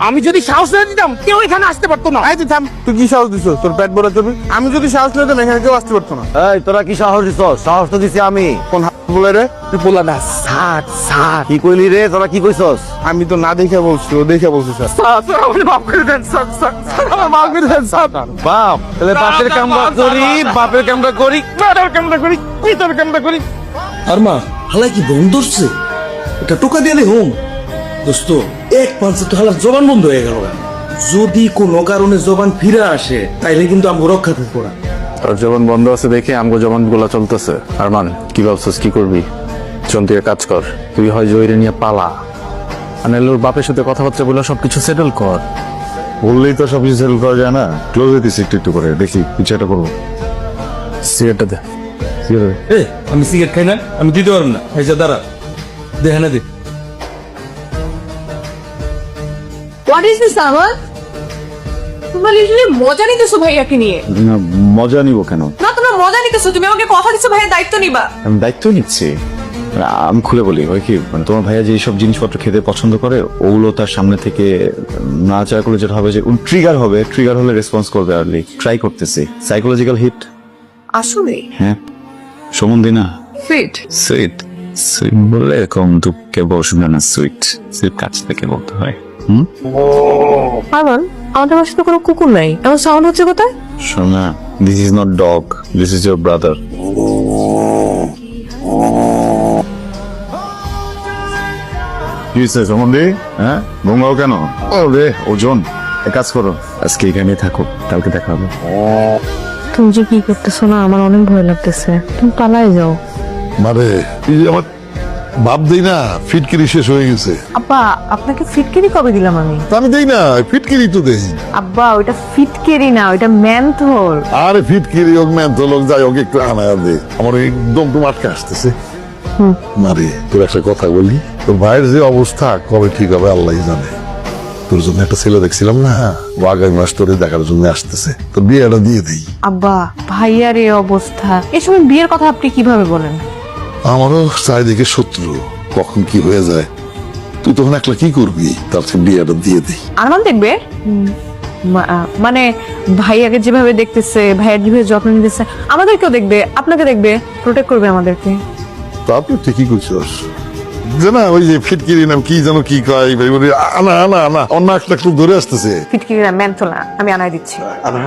আমি যদি সাহস না দিতাম কেউ এখানে আসতে পারতো না। তুই থাম, তুই কি সাহস দিছ তোর পেট ভরা চলবি? আমি যদি সাহস না দিতাম এখানে কেউ আসতে পারতো না। এই তোরা কি সাহস দিছ? সাহস তো দিছি আমি। কোন বলে রে? তুই বলা না স্যার স্যার কি কইলি রে? তোরা কি কইছস? আমি তো না দেখে বলছি, ও দেখে বলছি স্যার। স্যার আমাকে মাফ করে দেন স্যার স্যার আমার মাফ করে দেন স্যার। বাপ তাহলে বাপের কামটা করি, বাপের কামটা করি, মারার কামটা করি, পিতার কামটা করি। আর মা হালাই কি বন্ধ ধরছে? এটা টোকা দিয়ে দে হোম দোস্ত। এক পাঁচে তো হালার জবান বন্ধ হয়ে গেল। যদি কোনো কারণে জবান ফিরে আসে তাইলে কিন্তু আমি রক্ষা থাকবো না। তোর জবান বন্ধ আছে দেখে আমগো জবান গুলা চলতেছে। আরমান কি ভাবছিস কি করবি? চল তুই এক কাজ কর, তুই হয় জয়রে নিয়ে পালা, আনাইলোর বাপের সাথে কথাবার্তা বলে সবকিছু সেটেল কর। বললেই তো সবকিছু সেটেল করা যায় না। ক্লোজ হইতেছি একটু একটু করে, দেখি কিছু একটা করবো। সিগারেটটা দে। এ আমি সিগারেট খাই না, আমি দিতে পারবো না। এই যে দাঁড়া, দে হ্যাঁ দে। হোয়াট ইজ দিস আমার? তোমরা লিটারালি মজা নিতেছো ভাইয়াকে নিয়ে। না, মজা নিব কেন? না তোমরা মজা নিতেছো, তুমি আমাকে কথা দিছো ভাইয়া দায়িত্ব নিবা। আমি দায়িত্ব নিচ্ছি। আমি খুলে বলি, হয় কি মানে তোমার ভাইয়া যে সব জিনিসপত্র খেতে পছন্দ করে ওগুলো তার সামনে থেকে না চাওয়া করলে যেটা হবে যে ট্রিগার হবে, ট্রিগার হলে রেসপন্স করবে। আর্লি ট্রাই করতেছি, সাইকোলজিক্যাল হিট। আসলে হ্যাঁ সমন্ধি না ফিট সুইট সুইট বললে এরকম দুঃখে বসবে না, সুইট সুইট কাছ থেকে বলতে হয়। আরমান, আমাদের বাসায় তো কোনো কুকুর নাই, এমন সাউন্ড হচ্ছে কোথায়? শোনা, this is not dog, this is your brother. কি হয়েছে সমন্ধি? হ্যাঁ ঘুমাও কেন? ও রে ওজন, এক কাজ করো আজকে এখানে থাকো, কালকে দেখা হবে। তুমি যে কি করতেছো না, আমার অনেক ভয় লাগতেছে। তুমি পালাই যাও। মানে এই যে আমার ভাব দেই না, ফিটকিরি শেষ হয়ে গেছে। আব্বা, আপনাকে ফিটকেরি কবে দিলাম আমি? তা আমি দেই না, ফিটকিরি তো দেই। আব্বা ওইটা ফিটকেরি না, ওইটা ম্যানথোর। আরে ফিটকিরি হোক ম্যান্থল হোক যাই হোক, একটু আনায়া দে, আমার একদম তো আটকে আসতেছে। মারে তোর একটা কথা বলি, তোর ভাইয়ের যে অবস্থা কবে ঠিক হবে আল্লাহ জানে। তোর জন্য একটা ছেলে দেখছিলাম না, ও আগামী মাস তোরে দেখার জন্য আসতেছে, তোর বিয়েটা দিয়ে দিই। আব্বা ভাইয়ার এই অবস্থা, এ সময় বিয়ের কথা আপনি কিভাবে বলেন? আমারও চারিদিকে শত্রু, কখন কি হয়ে যায়। তুই তখন একলা কি করবি? তার চেয়ে বিয়েটা দিয়ে দিই। আরমান দেখবে, মানে ভাইয়াকে যেভাবে দেখতেছে, ভাইয়ার যেভাবে যত্ন নিতেছে, আমাদেরকেও দেখবে, আপনাকে দেখবে, প্রোটেক্ট করবে আমাদেরকে। তা তুই ঠিকই করছিস যে না, ওই যে ফিটকিরি নাম কি যেন কি কয়, আনা আনা আনা অন্য একটা ধরে আসতেছে। ফিটকিরি না, ম্যানথোর না, আমি আনাই দিচ্ছি। আনা